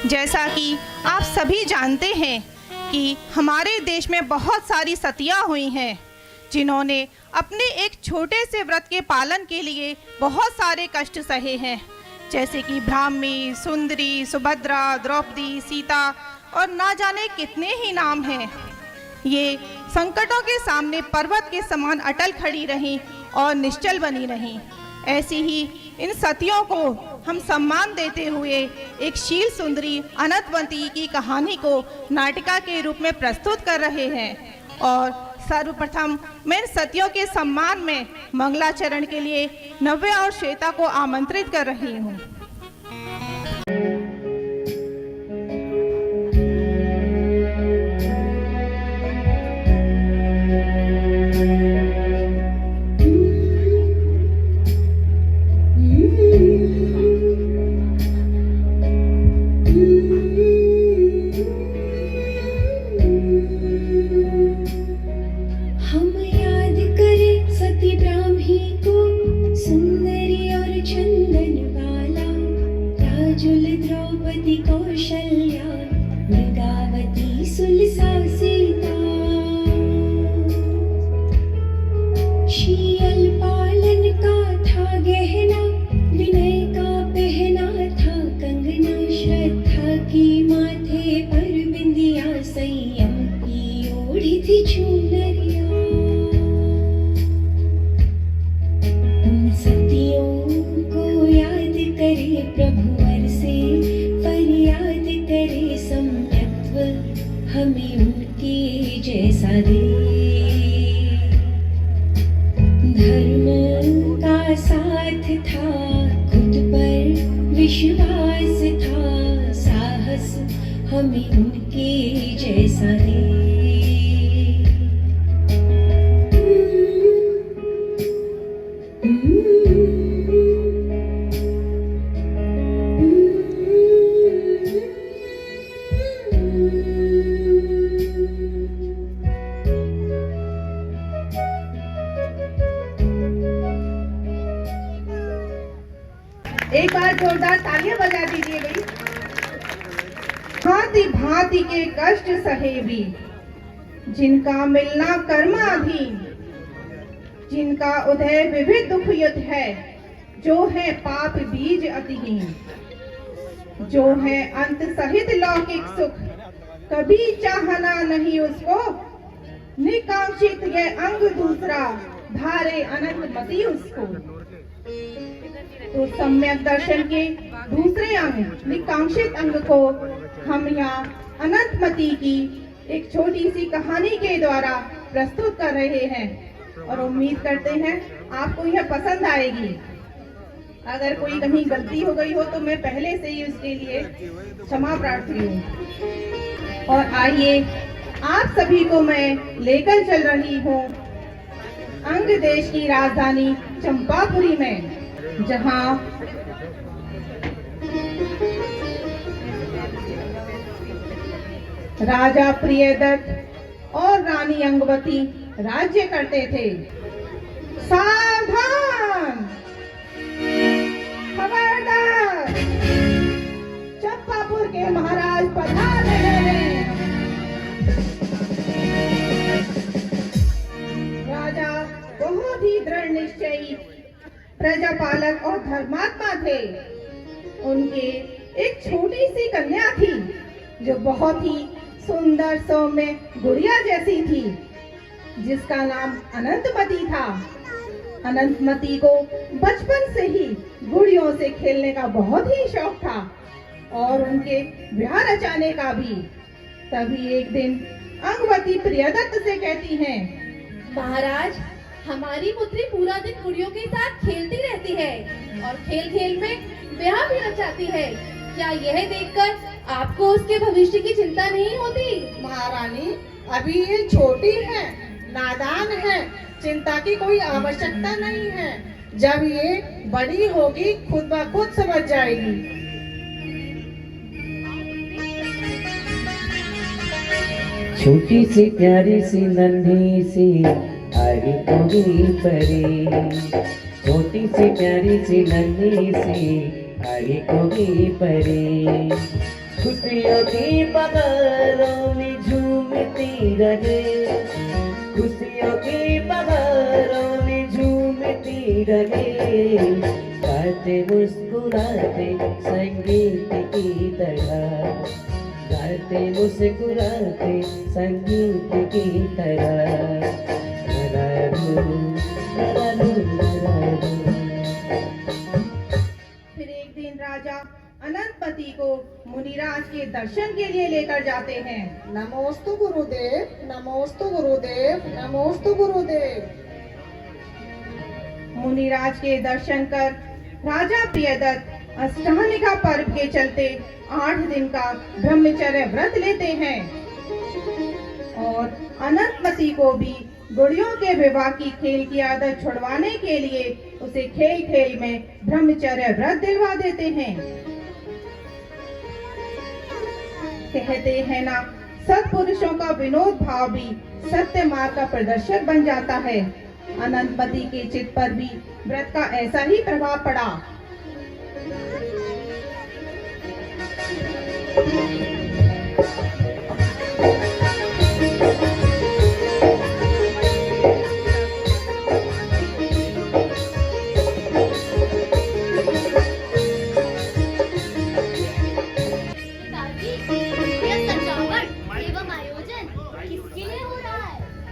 जैसा कि आप सभी जानते हैं कि हमारे देश में बहुत सारी सतियाँ हुई हैं जिन्होंने अपने एक छोटे से व्रत के पालन के लिए बहुत सारे कष्ट सहे हैं, जैसे कि ब्राह्मी, सुंदरी, सुभद्रा, द्रौपदी, सीता और ना जाने कितने ही नाम हैं। ये संकटों के सामने पर्वत के समान अटल खड़ी रहीं और निश्चल बनी रहीं। ऐसी ही इन सतियों को हम सम्मान देते हुए एक शील सुंदरी अनंतवती की कहानी को नाटिका के रूप में प्रस्तुत कर रहे हैं। और सर्वप्रथम मैं इन सतियों के सम्मान में मंगलाचरण के लिए नव्या और श्वेता को आमंत्रित कर रही हूँ। द्रौपदी कौशल्या मृगावती सुलसा सीता शील पालन का था गहना विनय का पहना था कंगना श्रद्धा की माथे पर बिंदिया संयम की ओढ़ी थी चुनरिया उन सतियों को याद करे प्रभु फरियाद करे सम्यक्त्व हमें उनके जैसा दे धर्म का साथ था खुद पर विश्वास था साहस हमें उनके जैसा दे एक बार जोरदार तालियां बजा दीजिए भाई। भांति भांति के कष्ट सहे भी जिनका मिलना कर्माधीन, जिनका उदय विविध दुख युद्ध है, जो है पाप बीज अतिहीन, जो है अंत सहित लौकिक सुख, कभी चाहना नहीं उसको, निकांक्षित ये अंग दूसरा, धारे अनंत मति उसको। तो सम्यक दर्शन के दूसरे अंग निकांक्षित अंग को हम यहाँ अनंतमती की एक छोटी सी कहानी के द्वारा प्रस्तुत कर रहे हैं और उम्मीद करते हैं आपको यह पसंद आएगी। अगर कोई कहीं गलती हो गई हो तो मैं पहले से ही उसके लिए क्षमा प्रार्थी हूँ। और आइए आप सभी को मैं लेकर चल रही हूँ अंग देश की राजधानी चंपापुरी में, जहां राजा प्रियदत्त और रानी अंगवती राज्य करते थे। सावधान, खबरदार, चंपापुर के महाराज पधार रहे हैं। राजा बहुत ही दृढ़ निश्चयी प्रजापालक और धर्मात्मा थे। उनके एक छोटी सी कन्या थी जो बहुत ही सुंदर सौम्य गुड़िया जैसी थी, जिसका नाम अनंतमती था। अनंतमती को बचपन से ही गुड़ियों से खेलने का बहुत ही शौक था और उनके विवाह रचाने का भी। तभी एक दिन अंगवती प्रियदत्त से कहती हैं, महाराज, हमारी पुत्री पूरा दिन गुड़ियों के साथ खेलती रहती है और खेल खेल में ब्याह भी रचाती है। क्या यह देखकर आपको उसके भविष्य की चिंता नहीं होती? महारानी, अभी ये छोटी है, नादान है, चिंता की कोई आवश्यकता नहीं है। जब ये बड़ी होगी खुद ब खुद समझ जाएगी। छोटी सी प्यारी सी नन्ही सी आई कोई परी, छोटी सी प्यारी सी नन्ही सी आई कोई परी, खुशियों की बहारों में झूमती रहे, खुशियों की बहारों में झूमती रहे, गाते मुस्कुराते संगीत की तरह, गाते मुस्कुराते संगीत की तरह। फिर एक दिन राजा अनंतपति को मुनिराज के दर्शन के लिए लेकर जाते हैं। नमोस्तु गुरुदेव, नमोस्तु गुरुदेव, नमोस्तु गुरुदेव। मुनिराज के दर्शन कर राजा प्रियदत्त अष्टहनिका पर्व के चलते 8 दिन का ब्रह्मचर्य व्रत लेते हैं और अनंतपति को भी गुड़ियों के विवाह की खेल की आदत छुड़वाने के लिए उसे खेल खेल में ब्रह्मचर्य व्रत दिलवा देते हैं। कहते हैं ना, सत्पुरुषों का विनोद भाव भी सत्य मार्ग का प्रदर्शक बन जाता है। अनंतपति के चित्त पर भी व्रत का ऐसा ही प्रभाव पड़ा।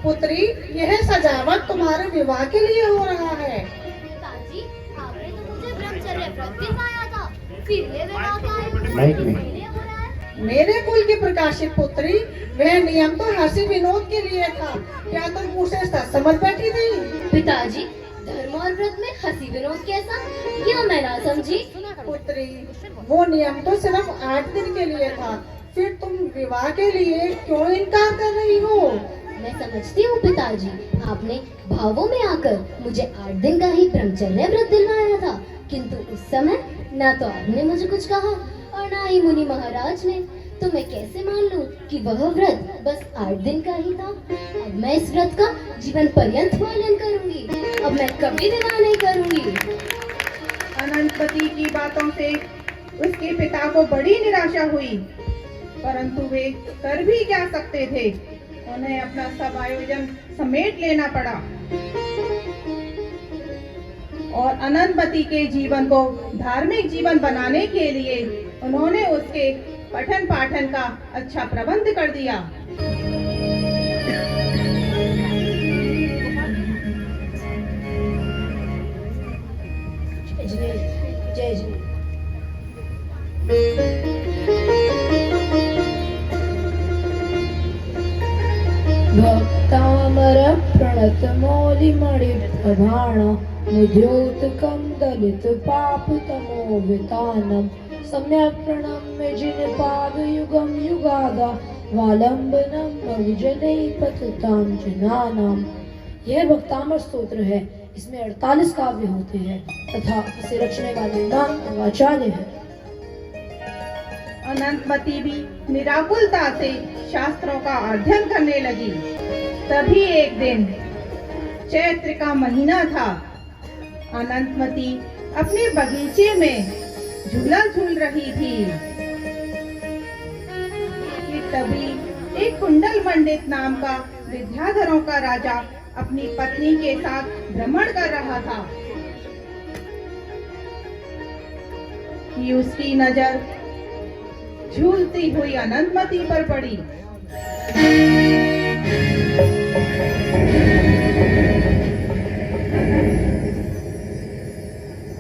पुत्री, यह सजावट तुम्हारे विवाह के लिए हो रहा है। पिताजी, आपने तो मुझे ब्रह्मचर्य व्रत दिलवाया था, फिर ये विवाह का माइक आयोजन में। किसके लिए हो रहा है? मेरे कुल की प्रकाशित पुत्री, वह नियम तो हंसी विनोद के लिए था, क्या तुम उसे सच समझ बैठी थी? पिताजी, धर्म और व्रत में हंसी विनोद कैसा? यह मैं ना समझी। पुत्री, वो नियम तो सिर्फ 8 दिन के लिए था, फिर तुम विवाह के लिए क्यों इनकार कर रही हो? मैं समझती हूँ पिताजी, आपने भावों में आकर मुझे 8 दिन का ही ब्रह्मचर्य व्रत दिलवाया था, किंतु उस समय ना तो आपने मुझे कुछ कहा और ना ही मुनि महाराज ने, तो मैं कैसे मान लूं कि वह व्रत बस 8 दिन का ही था। अब मैं इस व्रत का जीवन पर्यंत पालन करूंगी, अब मैं कभी विवाह नहीं करूंगी। अनंतपति की बातों से उसके पिता को बड़ी निराशा हुई, परंतु वे कर भी क्या सकते थे। उन्हें अपना सब आयोजन समेट लेना पड़ा और अनंतपति के जीवन को धार्मिक जीवन बनाने के लिए उन्होंने उसके पठन पाठन का अच्छा प्रबंध कर दिया। जय जय। भक्तामर प्रणत मौलिमणि प्रधान मुद्योतकं दलित पाप तमो वितानम सम्यक प्रणम्य जिन पाद युगम युगादा वालंबनम विजने पततां जनानाम। यह भक्तामर स्तोत्र है। इसमें 48 काव्य होते हैं तथा इसे रचने वाले नाम आचार्य है। अनंतमती भी निराकुलता से शास्त्रों का अध्ययन करने लगी। तभी एक दिन चैत्र का महीना था। अनंतमती अपने बगीचे में झूला झूल रही थी कि तभी एक कुंडल पंडित नाम का विद्याधरों का राजा अपनी पत्नी के साथ भ्रमण कर रहा था कि उसकी नजर झूलती हुई अनंतमती पर पड़ी।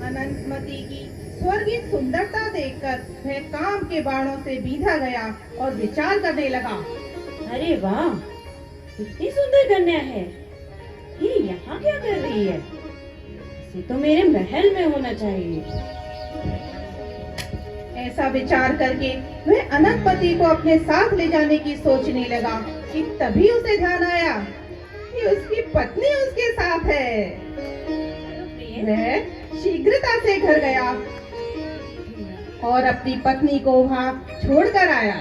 अनंतमती की स्वर्गीय सुंदरता देखकर वह काम के बाणों से बीधा गया और विचार करने लगा। अरे वाह, कितनी सुंदर कन्या है। ये यहाँ क्या कर रही है? इसे तो मेरे महल में होना चाहिए। ऐसा विचार करके वह अनंतपति को अपने साथ ले जाने की सोचने लगा कि तभी उसे ध्यान आया कि उसकी पत्नी उसके साथ है। वह शीघ्रता से घर गया और अपनी पत्नी को वहां छोड़कर आया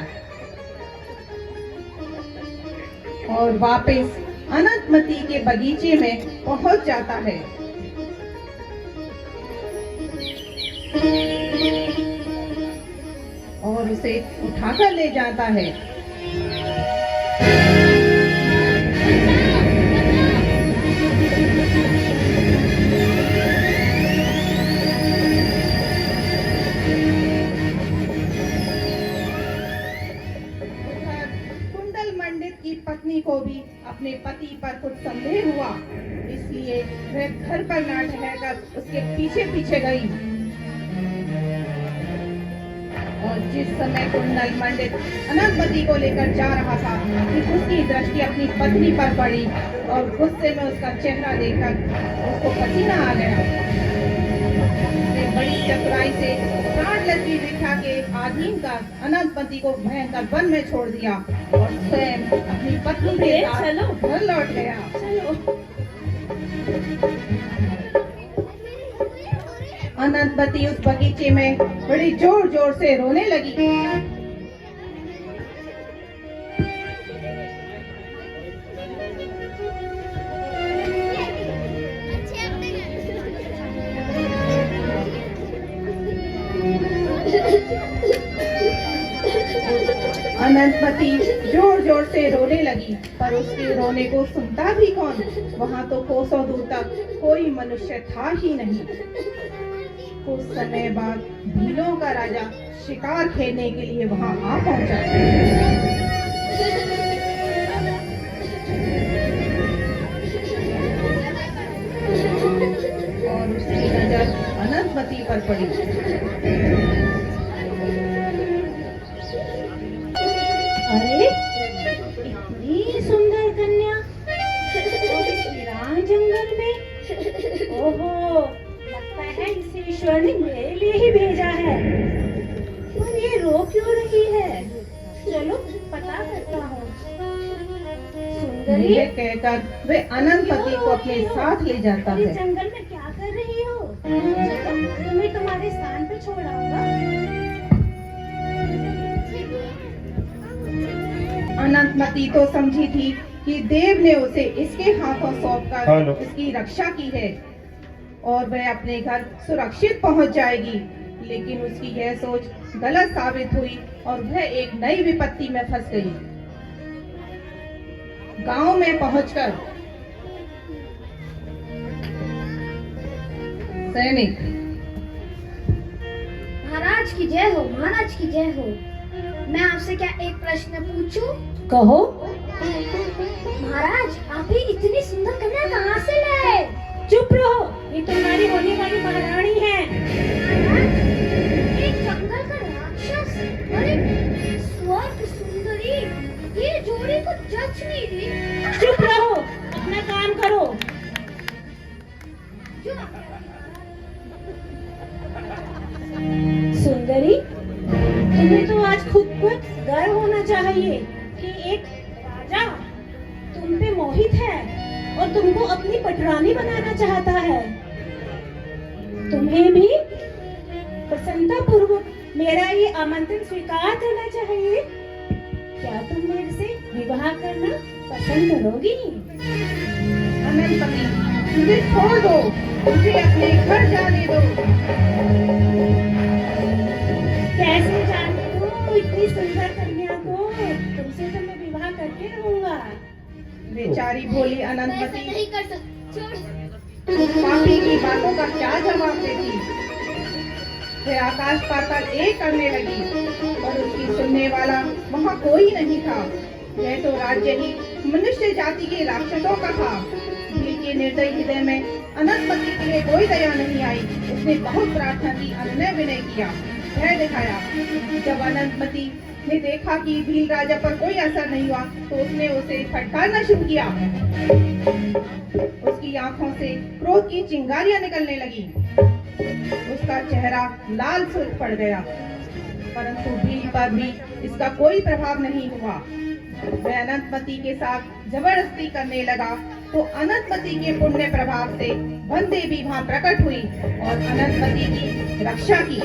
और वापस अनंतमती के बगीचे में पहुंच जाता है। और उसे उठाकर ले जाता है। कुंडल मंडित की पत्नी को भी अपने पति पर कुछ संदेह हुआ, इसलिए वह घर पर ना ठहरकर उसके पीछे पीछे गई। और जिस समय कुंडल मंडित अनंतमती को लेकर जा रहा था कि उसकी दृष्टि अपनी पत्नी पर पड़ी और गुस्से में उसका चेहरा देखकर उसको पसीना आ गया। उसने बड़ी चतुराई से प्राण लज्जी बिठा के अधीन कर अनंतमती को भयंकर वन में छोड़ दिया और स्वयं अपनी पत्नी के साथ घर लौट गया। अनंतमती उस बगीचे में बड़ी जोर जोर से रोने लगी। अनंतमती जोर जोर से रोने लगी, पर उसके रोने को सुनता भी कौन? वहाँ तो कोसों दूर तक कोई मनुष्य था ही नहीं। कुछ समय बाद भीलों का राजा शिकार खेलने के लिए वहां आ पहुंचा। और उसकी नजर अनंतमती पर पड़ी। अरे इतनी सुंदर कन्या और इस वीरान जंगल में। ओहो, लगता है इसे ईश्वर ने मेरे लिए ही भेजा है। पर ये रो क्यों रही है? चलो पता करता हूँ। सुंदरी, ये कहकर वे अनंतमती को अपने साथ ले जाता इस है। जंगल में क्या कर रही हो? चलो तुम्हें तुम्हारे स्थान पे छोड़ आऊंगा। अनंतमती तो समझी थी कि देव ने उसे इसके हाथों सौंपकर इसकी रक्षा की है और वह अपने घर सुरक्षित पहुंच जाएगी, लेकिन उसकी यह सोच गलत साबित हुई और वह एक नई विपत्ति में फंस गई। गांव में पहुंचकर सैनिक। महाराज की जय हो, महाराज की जय हो। मैं आपसे क्या एक प्रश्न पूछूं? कहो। महाराज, आप ही इतनी सुंदर कन्या कहाँ से लाए? चुप रहो, ये तुम्हारी होने वाली महारानी है। महाराज, एक जंगल का राक्षस और एक स्वर्ग सुंदरी, ये जोड़ी को जच नहीं रही। चुप रहो, अपना काम करो। सुंदरी, तुम्हें तो आज खुद पर गर्व होना चाहिए कि एक राजा तुम पे मोहित है और तुमको अपनी पटरानी बनाना चाहता है। तुम्हें भी प्रसन्नता पूर्वक मेरा ये आमंत्रण स्वीकार करना चाहिए। क्या तुम मेरे से विवाह करना पसंद करोगी? अनंतमती, मुझे छोड़ दो, मुझे अपने घर जाने दो। कैसे जानती हूँ इतनी सुंदर कन्या को? तुमसे तो मैं विवाह करके रहूंगा। बेचारी भोली अनंतमती नहीं कर सकती। पापी की बातों का क्या जवाब देती? वह आकाश पाताल एक करने लगी, और उसकी सुनने वाला वहाँ कोई नहीं था। यह तो राज्य ही मनुष्य जाति के राक्षसों का था। भील के निर्दयी हृदय में अनंतमती के लिए कोई दया नहीं आई। उसने बहुत प्रार्थना की, अनुनय विनय किया, भय दिखाया। जब अनंतमती ने देखा कि भील राजा पर कोई असर नहीं हुआ, तो उसने उसे फटकारना शुरू किया। उसकी आंखों से क्रोध की चिंगारियां निकलने लगी। उसका चेहरा लाल सुर्ख पड़ गया, परंतु भील पर भी इसका कोई प्रभाव नहीं हुआ। वह अनंतमती के साथ जबरदस्ती करने लगा, तो अनंतमती के पुण्य प्रभाव से वन देवी वहां प्रकट हुई और अनंतमती की रक्षा की।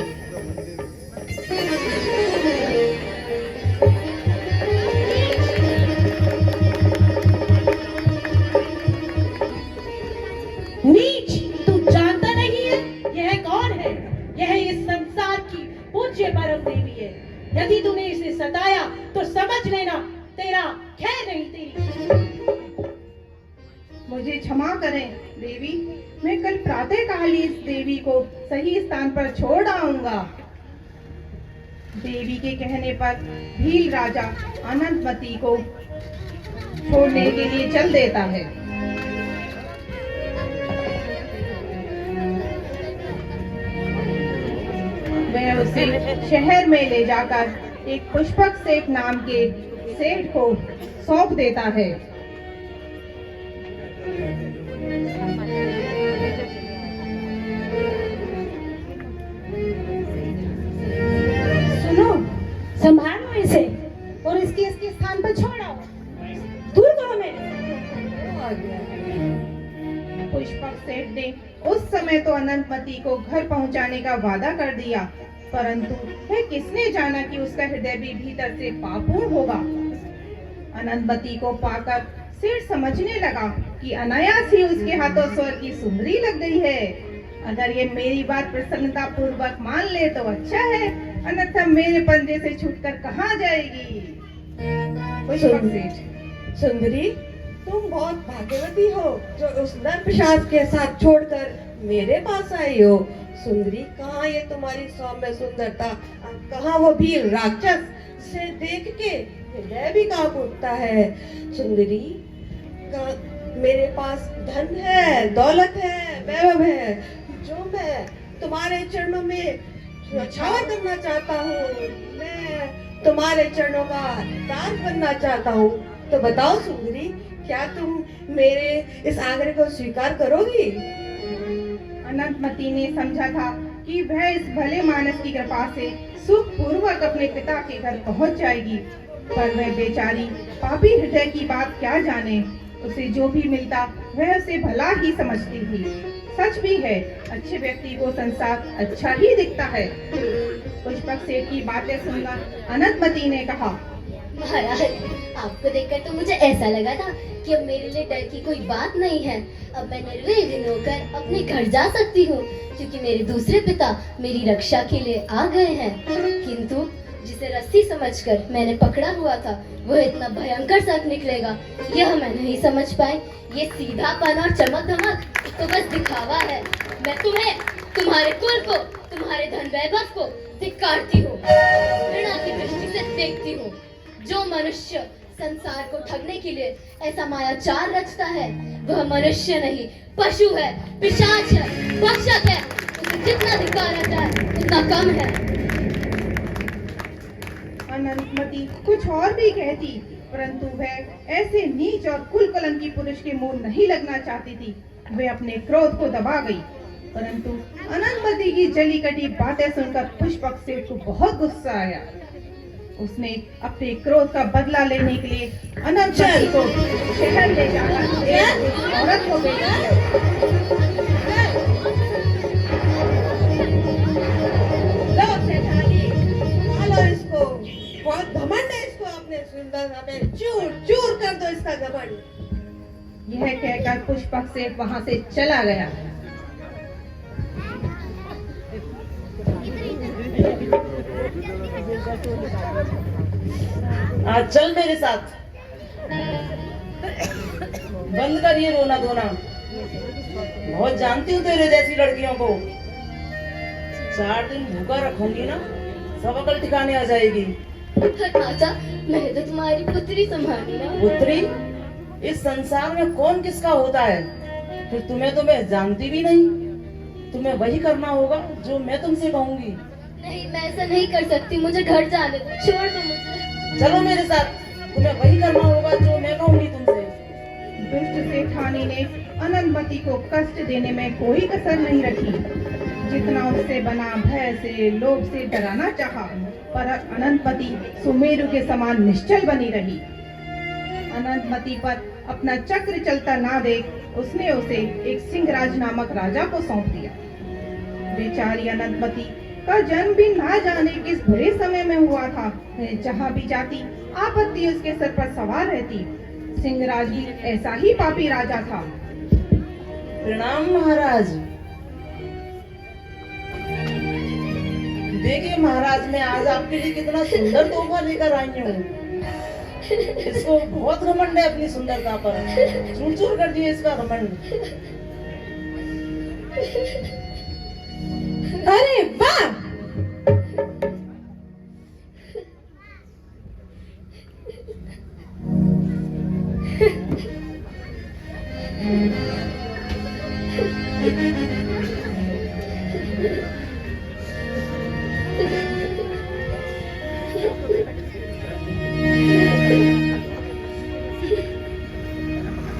नीच, तू जानता नहीं है यह कौन है? यह इस संसार की पूज्य परम देवी है। यदि बताया तो समझ लेना तेरा खैर नहीं तेरी। मुझे क्षमा करें देवी, मैं कल प्रातः काल ही इस देवी को सही स्थान पर छोड़ आऊंगा। देवी के कहने पर भील राजा अनंतमती को छोड़ने के लिए चल देता है। वह उसे शहर में ले जाकर एक पुष्पक सेठ नाम के सेठ को सौंप देता है। सुनो, संभालो इसे और इसके स्थान पर छोड़ आओ। दूर करो मेरे। पुष्पक सेठ ने उस समय तो अनंतमती को घर पहुंचाने का वादा कर दिया, परंतु वह किसने जाना कि उसका हृदय भी भीतर से पापूर्ण होगा। अनंतमती को पाकर सेठ समझने लगा कि अनायास ही उसके हाथों स्वर्ग की सुंदरी लग गई है। अगर ये मेरी बात प्रसन्नता पूर्वक मान ले तो अच्छा है, अन्यथा मेरे पंजे से छूटकर कहाँ जाएगी। पुष्पक सेठ, सुंदरी, तुम बहुत भाग्यवती हो जो उस नरपिशाच के साथ छोड़कर मेरे पास आई हो। सुंदरी, कहाँ ये तुम्हारी सौम्य सुंदरता, कहाँ वो भील राक्षस से देख के हृदय भी कांप उठता है। सुंदरी, मेरे पास धन है, दौलत है, वैभव है, जो मैं तुम्हारे चरणों में न्यौछावर करना चाहता हूँ। मैं तुम्हारे चरणों का दास बनना चाहता हूँ। तो बताओ सुंदरी, क्या तुम मेरे इस आग्रह को स्वीकार करोगी? अनंतमती ने समझा था कि वह इस भले मानस की कृपा से सुख पूर्वक अपने पिता के घर पहुंच जाएगी, पर वह बेचारी पापी हृदय की बात क्या जाने। उसे जो भी मिलता वह उसे भला ही समझती थी। सच भी है, अच्छे व्यक्ति को संसार अच्छा ही दिखता है। पुष्पक सेठ की बातें सुनकर अनंतमती ने कहा, महाराज, आपको देखकर तो मुझे ऐसा लगा था कि अब मेरे लिए डर की कोई बात नहीं है। अब मैं निर्विघ्न होकर अपने घर जा सकती हूँ, क्योंकि मेरे दूसरे पिता मेरी रक्षा के लिए आ गए हैं। किंतु जिसे रस्सी समझकर मैंने पकड़ा हुआ था वह इतना भयंकर सर्प निकलेगा, यह मैं नहीं समझ पाई। ये सीधापन और चमक धमक तो बस दिखावा है। मैं तुम्हें, तुम्हारे कुल को, तुम्हारे धन वैभव को धिक्कारती हूँ, घृणा की दृष्टि से देखती हूँ। जो मनुष्य संसार को ठगने के लिए ऐसा मायाचार रचता है वह मनुष्य नहीं, पशु है, पिशाच है, भक्षक है। उसे जितना धिक्कारा जाए उतना कम है। अनंतमती कुछ और भी कहती, परंतु वह ऐसे नीच और कुल कलंकी पुरुष के मुंह नहीं लगना चाहती थी। वह अपने क्रोध को दबा गई, परंतु अनंतमती की जली कटी बातें सुनकर पुष्पक सेठ को बहुत गुस्सा आया। उसने अपने क्रोध का बदला लेने के लिए अनंतमती को शहर ले जाकर एक औरत को भेजा। लो सेठानी, लो इसको, बहुत घमंड है इसको, अपने सुंदरता में चूर चूर कर दो इसका घमंड। यह कहकर पुष्पक सेठ वहां से चला गया। आज चल मेरे साथ, बंद कर ये रोना धोना। बहुत जानती हूँ तेरे जैसी लड़कियों को, 4 दिन भूखा रखूंगी ना, सब अकल ठिकाने आ जाएगी। राजा, मैंने तो तुम्हारी पुत्री संभाली ना। पुत्री? इस संसार में कौन किसका होता है? फिर तुम्हें तो मैं जानती भी नहीं। तुम्हें वही करना होगा जो मैं तुमसे कहूंगी। नहीं, मैं ऐसा नहीं कर सकती, मुझे घर जाने दो, छोड़ दो मुझे। चलो मेरे साथ, तुम्हें वही करना होगा जो मैं कहूंगी तुमसे। दुष्ट सेठानी ने अनंतमती को कष्ट देने में कोई कसर नहीं रखी। जितना उससे बना भय से, लोभ से डराना चाहा, पर अनंतमती सुमेरु के समान निश्चल बनी रही। अनंतमती पर अपना चक्र चलता ना देख उसने उसे एक सिंहराज नामक राजा को सौंप दिया। बेचारी अनंतमती का जन्म भी ना जाने किस बुरे समय में हुआ था। जहाँ भी जाती आपत्ति उसके सर पर सवार रहती। सिंहराज भी ऐसा ही पापी राजा था। प्रणाम महाराज। देखिए महाराज, मैं आज आपके लिए कितना सुंदर तोहफा लेकर आई हूँ। इसको बहुत घमंड है अपनी सुंदरता पर, चूर चूर कर दिए इसका घमंड। अरे वाह,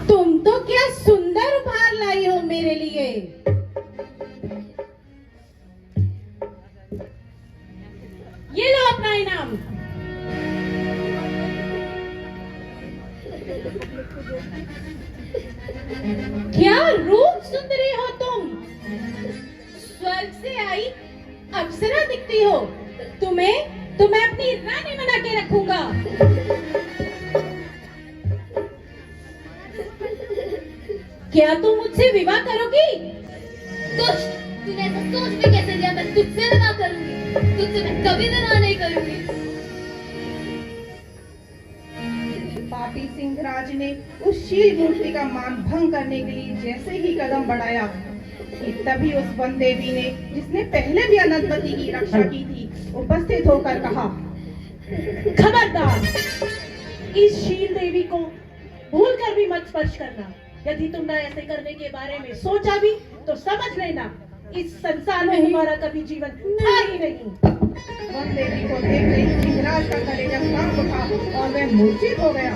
तुम तो क्या सुंदर उपहार लाई हो मेरे लिए। ये लो अपना इनाम। क्या रूप सुंदरी हो तुम, स्वर्ग से आई अप्सरा दिखती हो। तुम्हें अपनी रानी बना के रखूंगा। क्या तुम मुझसे विवाह करोगी? दुष्ट, तूने ऐसा सोच में कैसे लिया मैं तुझसे विवाह करूंगी? तुझसे मैं कभी विवाह नहीं करूंगी। पापी सिंहराज ने उस शील मूर्ति का मान भंग करने के लिए जैसे ही कदम बढ़ाया कि तभी उस वन देवी ने, जिसने पहले भी अनंतवती की रक्षा की थी, उपस्थित होकर कहा, खबरदार, इस शील देवी को भूल कर भी मत स्पर्श करना। यदि तुमने ऐसे करने के बारे में सोचा भी तो समझ लेना इस संसार में तुम्हारा कभी जीवन था ही नहीं। वन देवी को देखते ही सिंहराज का कलेजा कांप उठा और वह मूर्छित हो गया।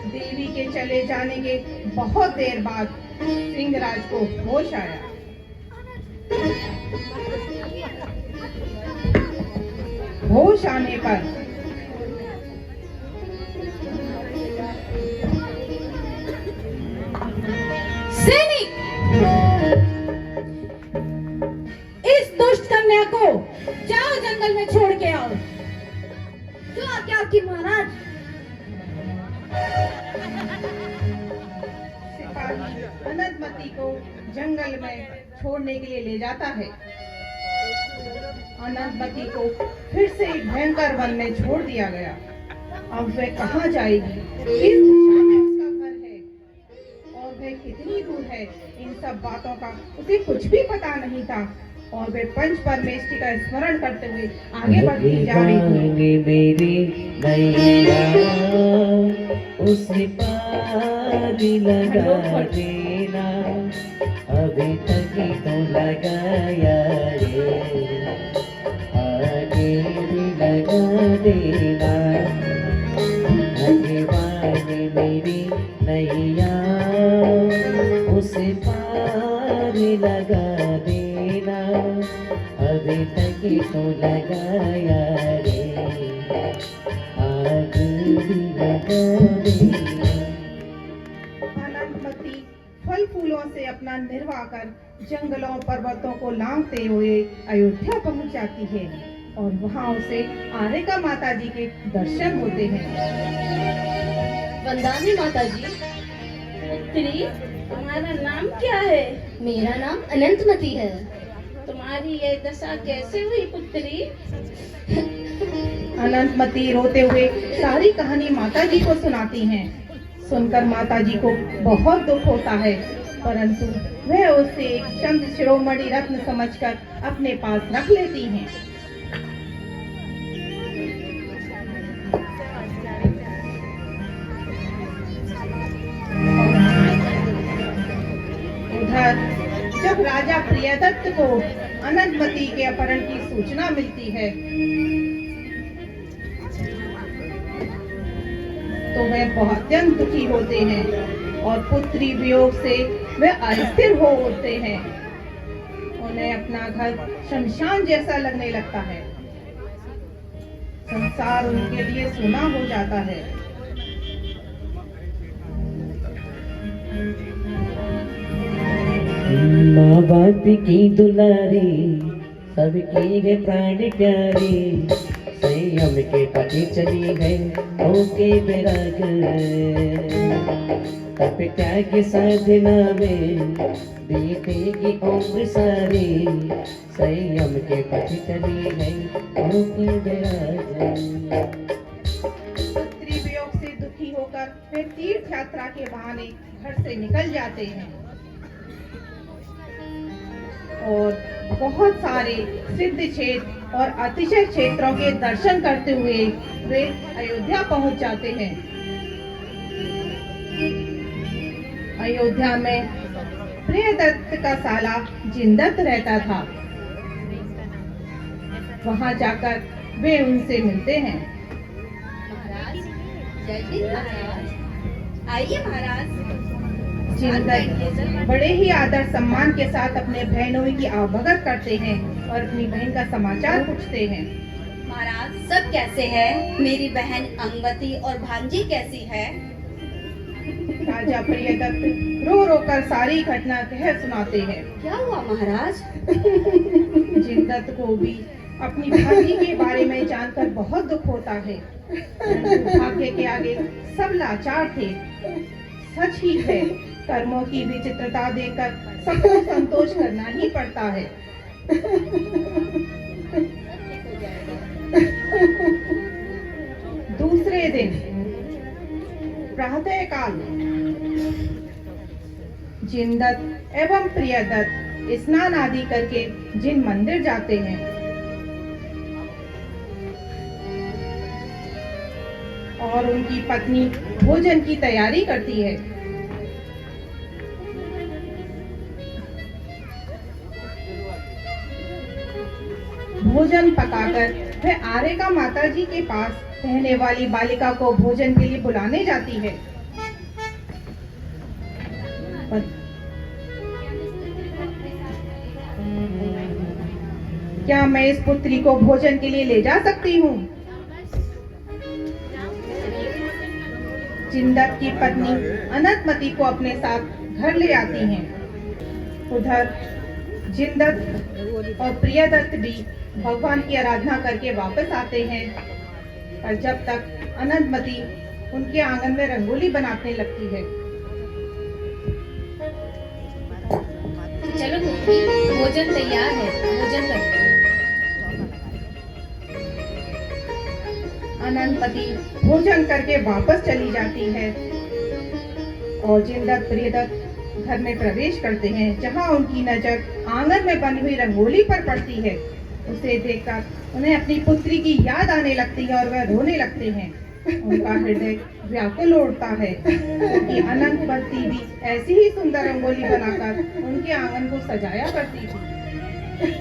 देवी के चले जाने के बहुत देर बाद सिंहराज को होश आया। होश आने पर सैनिक, इस दुष्ट कन्या को जाओ जंगल में छोड़ के आओ। जो आज्ञा आपकी महाराज। सिपाही अनंतमती को जंगल में छोड़ने के लिए ले जाता है। अनंतमती को फिर से एक भयंकर वन में छोड़ दिया गया। अब वह कहाँ जाएगी, किस दिशा में उसका घर है और वह कितनी दूर है, इन सब बातों का उसे कुछ भी पता नहीं था। और वे पंच परमेष्ठी का स्मरण करते हुए आगे बढ़ती जा रही थी। मेरी नैया उसे पार लगा देना, अभी तक ही तो लगाया रे, आगे भी लगा देना। भगवान मेरी नैया उसे पार लगा देना, अभी तक ही तो लगाया रे, आगे भी लगा देना। अनंतमती फल फूलों से अपना निर्वाह कर जंगलों पर्वतों को लांघते हुए अयोध्या पहुंच जाती है और वहां उसे आरेका माता जी के दर्शन होते हैं। वंदानी माता जी। पुत्री, तुम्हारा नाम क्या है? मेरा नाम अनंतमती है। तुम्हारी ये दशा कैसे हुई पुत्री? अनंतमती रोते हुए सारी कहानी माता जी को सुनाती हैं। सुनकर माता जी को बहुत दुख होता है, परंतु वह उसे एक चंद शिरोमणि रत्न समझकर अपने पास रख लेती हैं। उधर जब राजा प्रियदत्त को अनंतमती के अपहरण की सूचना मिलती है तो वे अत्यंत दुखी होते हैं और पुत्री वियोग से वे अस्थिर हो उठते हैं। उन्हें अपना घर शमशान जैसा लगने लगता है। संसार उनके लिए सुना हो जाता है। माँ बाप की दुलारी, सबकी है प्राण प्यारी, संयम के पति चली है ओके बेराग। तप त्याग साधना में बीतेगी उम्र सारी, संयम के पथ चली है गोकुल विराज। पुत्री वियोग से दुखी होकर वे तीर्थ यात्रा के बहाने घर से निकल जाते हैं और बहुत सारे सिद्ध क्षेत्र और अतिशय क्षेत्रों के दर्शन करते हुए वे अयोध्या पहुंच जाते हैं। अयोध्या में प्रियदत्त का साला जिनदत्त रहता था। वहां जाकर वे उनसे मिलते हैं। महाराज, जय हिंद महाराज। आइए महाराज। जिनदत्त बड़े ही आदर सम्मान के साथ अपने बहनोई की आवभगत करते हैं और अपनी बहन का समाचार पूछते हैं। महाराज, सब कैसे हैं? मेरी बहन अंगवती और भांजी कैसी है? राजा प्रियदत्त रो रो कर सारी घटना कह सुनाते हैं। क्या हुआ महाराज? जिनदत्त को भी अपनी भांजी के बारे में जानकर बहुत दुख होता है। भाग्य के आगे सब लाचार थे। सच ही है, कर्मों की विचित्रता देखकर सबको संतोष करना ही पड़ता है। दूसरे दिन प्रातः काल जिनदत्त एवं प्रियदत्त स्नान आदि करके जिन मंदिर जाते हैं और उनकी पत्नी भोजन की तैयारी करती है। भोजन पकाकर वह आरेका माताजी के पास रहने वाली बालिका को भोजन के लिए बुलाने जाती है। क्या मैं इस पुत्री को भोजन के लिए ले जा सकती हूँ? जिनदत्त की पत्नी अनंतमती को अपने साथ घर ले आती हैं। उधर जिनदत्त और प्रियदत्त भी भगवान की आराधना करके वापस आते हैं और जब तक अनंतमती उनके आंगन में रंगोली बनाने लगती है। चलो पुत्री, भोजन तैयार है, भोजन करो। अनंतमती भोजन करके वापस चली जाती है और जिनदत्त प्रियदत्त घर में प्रवेश करते हैं, जहां उनकी नजर आंगन में बनी हुई रंगोली पर पड़ती है। उसे देखकर उन्हें अपनी पुत्री की याद आने लगती है और वह रोने लगते हैं। उनका हृदय व्याकुल उठता है क्योंकि अनंतमती भी ऐसी ही सुंदर रंगोली बनाकर उनके आंगन को सजाया करती थी।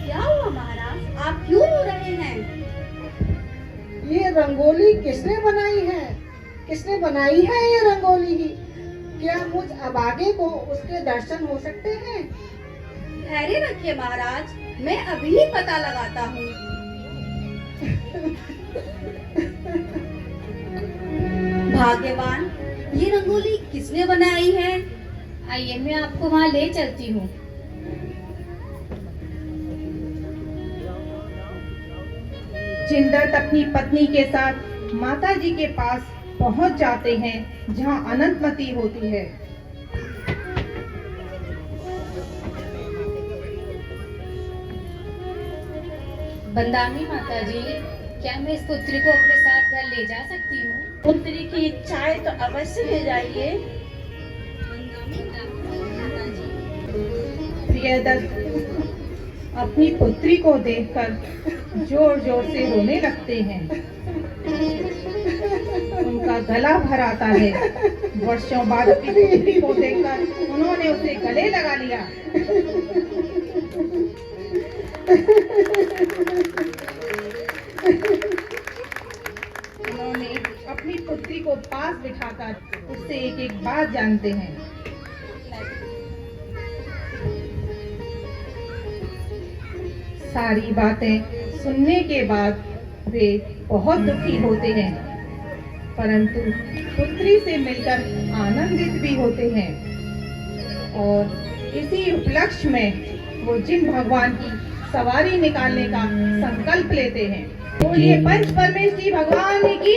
क्या हुआ महाराज? आप क्यों रो रहे हैं? ये रंगोली किसने बनाई है? किसने बनाई है ये रंगोली ही? क्या मुझ अभागे को उसके दर्शन हो सकते हैं? धैर्य रखिए महाराज, मैं अभी ही पता लगाता हूँ। भाग्यवान, ये रंगोली किसने बनाई है? आइए, मैं आपको वहाँ ले चलती हूँ। जिनदत्त अपनी पत्नी के साथ माता जी के पास पहुंच जाते हैं, जहां अनंतमती होती है। बंदामी माता जी, क्या मैं इस पुत्री को अपने साथ घर ले जा सकती हूँ? पुत्री की इच्छाएं तो अवश्य ले जाइए। प्रियदत्त अपनी पुत्री को देखकर जोर जोर से रोने लगते हैं। उनका गला भर आता है। वर्षों बाद अपनी पुत्री को देखकर उन्होंने उसे गले लगा लिया। उन्होंने अपनी पुत्री को पास बिठाकर उससे एक एक बात जानते हैं। सारी बातें सुनने के बाद वे बहुत दुखी होते हैं, परंतु पुत्री से मिलकर आनंदित भी होते हैं और इसी उपलक्ष्य में वो जिन भगवान की सवारी निकालने का संकल्प लेते हैं। बोलिए पंच परमेश्वरी भगवान की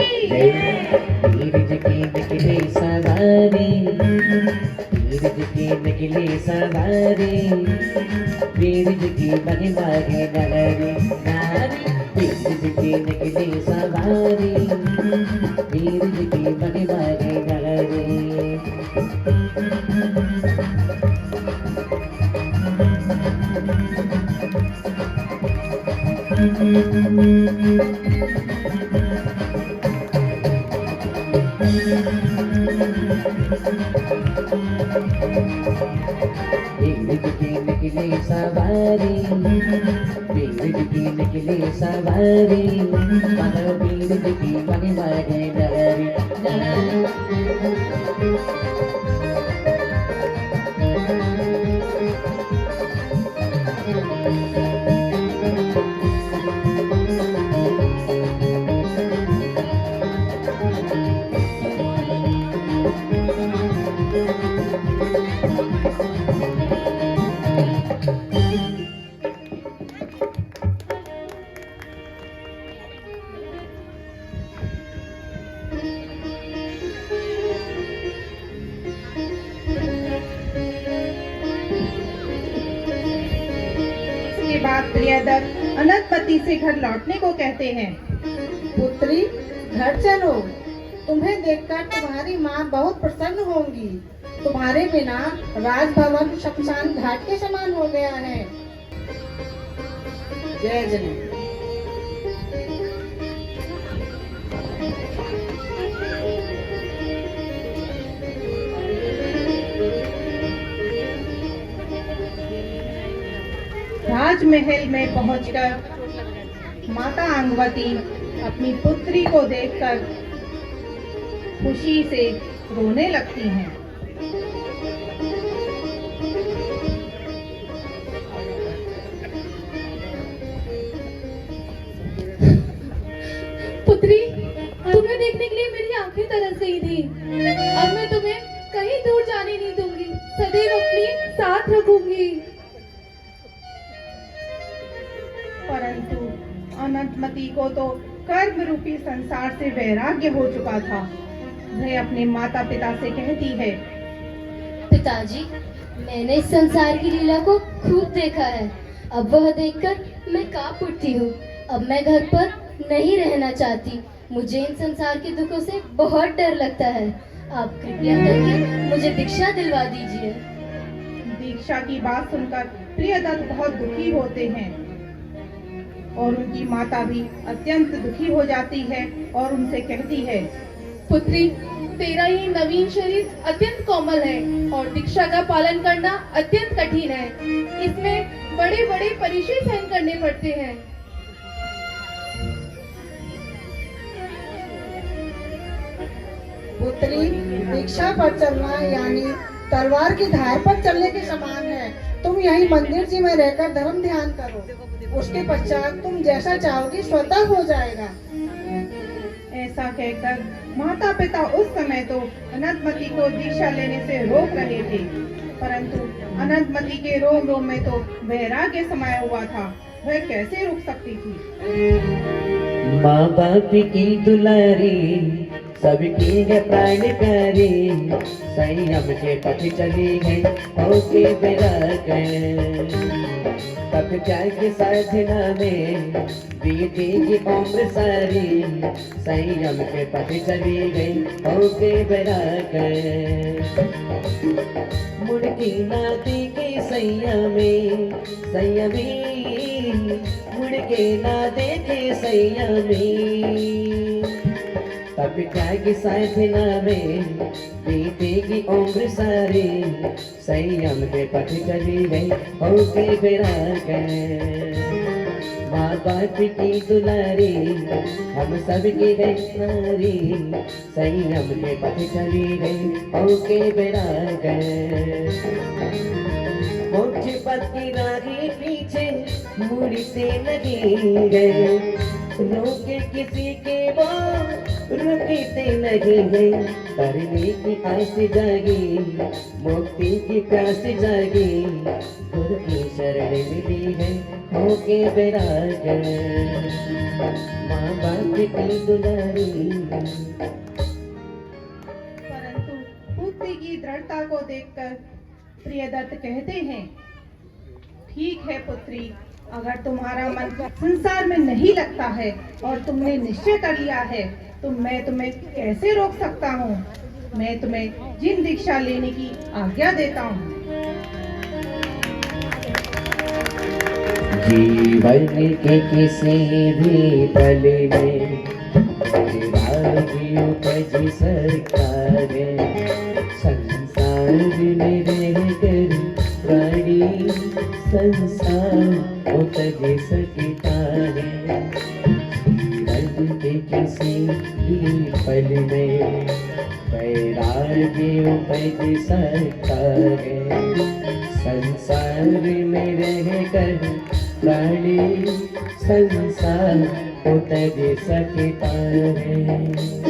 बीरज की निकले सवारी, बीरज की निकले सवारी, बीरज की महिमा की नगरी नारी, बीरज की निकले सवारी, बीरज की महिमा की नगरी। बीरज की निकली सवारी, बीरज की निकली सवारी, मानो बीरज की महिमा की नगरी। इसके बाद प्रियदत्त अनंतपति से घर लौटने को कहते हैं। पुत्री घर चलो, तुम्हें देखकर तुम्हारी माँ बहुत प्रसन्न होंगी। तुम्हारे बिना राजभवन शमशान घाट के समान हो गया है। जय जय। राजमहल में पहुंचकर माता अंगवती अपनी पुत्री को देखकर खुशी से रोने लगती हैं। पुत्री, तुम्हें देखने के लिए मेरी आंखें तरस गई थी। अब मैं तुम्हें कहीं दूर जाने नहीं दूंगी, सदैव अपनी साथ रखूंगी। परंतु अनंतमती को तो कर्म रूपी संसार से वैराग्य हो चुका था। वह अपने माता पिता से कहती है, पिताजी, मैंने इस संसार की लीला को खूब देखा है। अब वह देखकर मैं कांप उठती हूँ। अब मैं घर पर नहीं रहना चाहती। मुझे इन संसार के दुखों से बहुत डर लगता है। आप कृपया करके मुझे दीक्षा दिलवा दीजिए। दीक्षा की बात सुनकर प्रियदत्त बहुत दुखी होते हैं और उनकी माता भी अत्यंत दुखी हो जाती है और उनसे कहती है, पुत्री, तेरा ये नवीन शरीर अत्यंत कोमल है और दीक्षा का पालन करना अत्यंत कठिन है। इसमें बड़े बड़े परिचय सहन करने पड़ते हैं। पुत्री, दीक्षा पर चलना यानी तलवार की धार पर चलने के समान है। तुम यही मंदिर जी में रहकर धर्म ध्यान करो। उसके पश्चात तुम जैसा चाहोगी स्वतः हो जाएगा। ऐसा कहकर माता पिता उस समय तो अनंतमती को दीक्षा लेने से रोक रहे थे, परंतु अनंतमती के रोम रोम में तो वैराग्य समाया हुआ था। वह कैसे रुक सकती थी। माँ बाप की दुलारी, सबकी है प्राणकारी, संयम के पथ चली गई होके वैराग्य। तब जाके साधना में बीतेगी उम्र सारी, संयम के पथ चली गई होके वैराग्य। मुड़की ना देखे संयमी, संयमी, मुड़के ना देखे संयमी। तब जाके साधना में बीतेगी उम्र सारी, संयम के पथ चली गई होके वैराग्य। माँ बाप की दुलारी, हम सबकी नारी, संयम के पथ चली गई होके वैराग्य। मोक्ष पथ की राही पीछे मुड़ते नहीं गए, रोके किसी के वो रुकते नहीं है, तरने की आस जागी, मुक्ति की प्यास जागी, गुरु की शरण मिली है, होके बैराग माँ बाप की दुलारी। परंतु पुत्री की दृढ़ता को देखकर प्रियदत्त कहते हैं, ठीक है पुत्री, अगर तुम्हारा मन संसार में नहीं लगता है और तुमने निश्चय कर लिया है तो मैं तुम्हें कैसे रोक सकता हूँ। मैं तुम्हें जिन दीक्षा लेने की आज्ञा देता हूँ। जीवन के किसी भी पल में उपज सरकार, संसार में रहकर प्राणी संसार उपज सकता है। जीवन के किसी भी पल में वैराग्य उपज सकता है, संसार में रहकर प्राणी संसार उपज सकता है।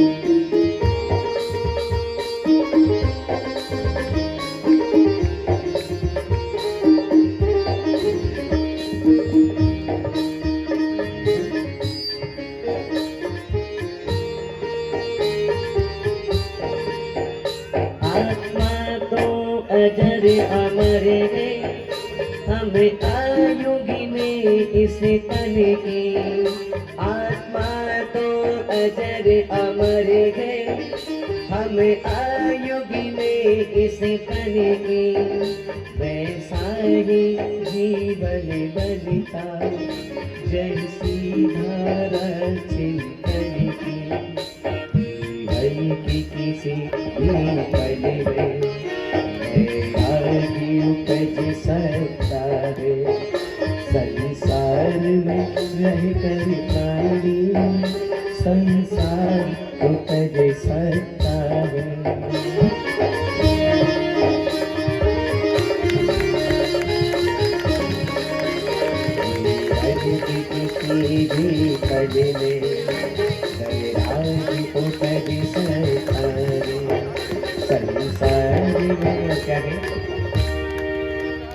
अजर अमर है, हम आयुगी में इस तन की। आत्मा तो अजर अमर है, हम आयुगी में इस तन की। वैसा ही जीवन बनता जैसी धारा चिंतन की। जीवन की किसी भी पल में उपज सकता है, संसार में रहकर प्राणी संसार उपज सकता है। किसी भी पल में वैराग्य उपज सकता है, संसार में क्या है।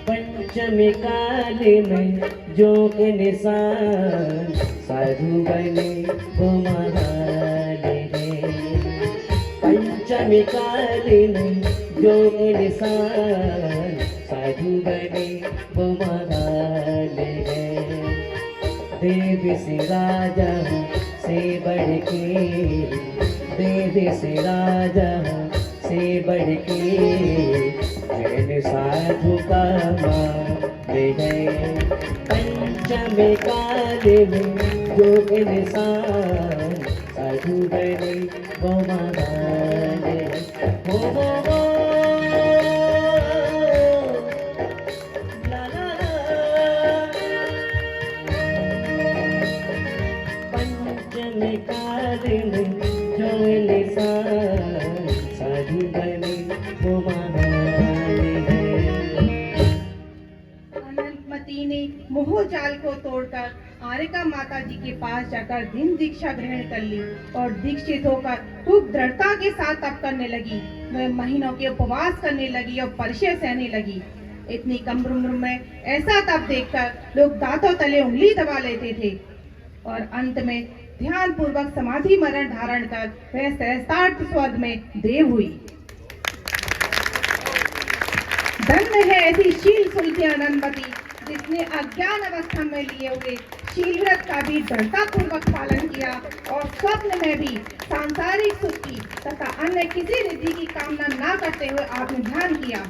पंचम काल में जो के निशान साधु बने वो महान है। पंचम काल में जो के निशान साधु बने वो महान है। देव से राजा से बढ़ के, देव से राजा से बढ़ के जैन साधु का मान है। पंचम काल में जो इंसान साधु बने वो महान हो। ला ला ला। पंचम काल में जो इंसान साधु बने वो महान। अनंतमती ने मोह जाल को तोड़कर आरिका माता जी के पास जाकर दिन दीक्षा ग्रहण कर ली और दीक्षित होकर खूब दृढ़ता के साथ तप करने लगी। वह महीनों के उपवास करने लगी और परिचय सहने लगी। इतनी कम उम्र में ऐसा तप देखकर लोग दांतों तले उंगली दबा लेते थे और अंत में ध्यान पूर्वक समाधि मरण धारण कर वह सहस्त्रार्थ स्वर्ग में देव हुई। धन्य है ऐसी शील सुलझी अनंतमती जिसने अज्ञान अवस्था में लिए हुए शील व्रत का भी दृढ़ता पूर्वक पालन किया और स्वप्न में भी सांसारिक सुख की तथा अन्य किसी रिद्धि की कामना न करते हुए आपने ध्यान किया।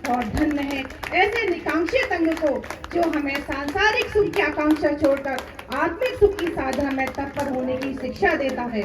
और धन्य है ऐसे निकांक्षित अंग को जो हमें सांसारिक सुख की आकांक्षा छोड़कर आत्मिक सुख की साधना में तत्पर होने की शिक्षा देता है।